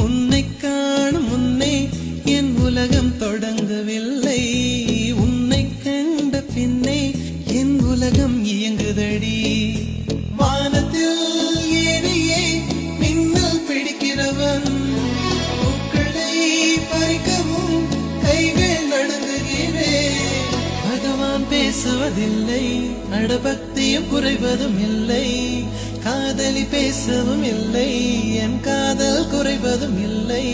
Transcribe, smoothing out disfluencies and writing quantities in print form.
உன்னை காணும் முன்னே என் உலகம் தொடங்கவில்லை. உன்னை கண்ட பின்னே என் உலகம் இயங்குதடி. வானத்தில் ஏறியே மின்னல் பிடிக்கிறவன் பூக்களை பறிக்கவும் கைகள் நடுங்குகிறேன். பகவான் பேசுவதில்லை, அடபக்தியும் குறைவதும் இல்லை. காதலி பேசவும் இல்லை, என் காதல் குறைவதும் இல்லை.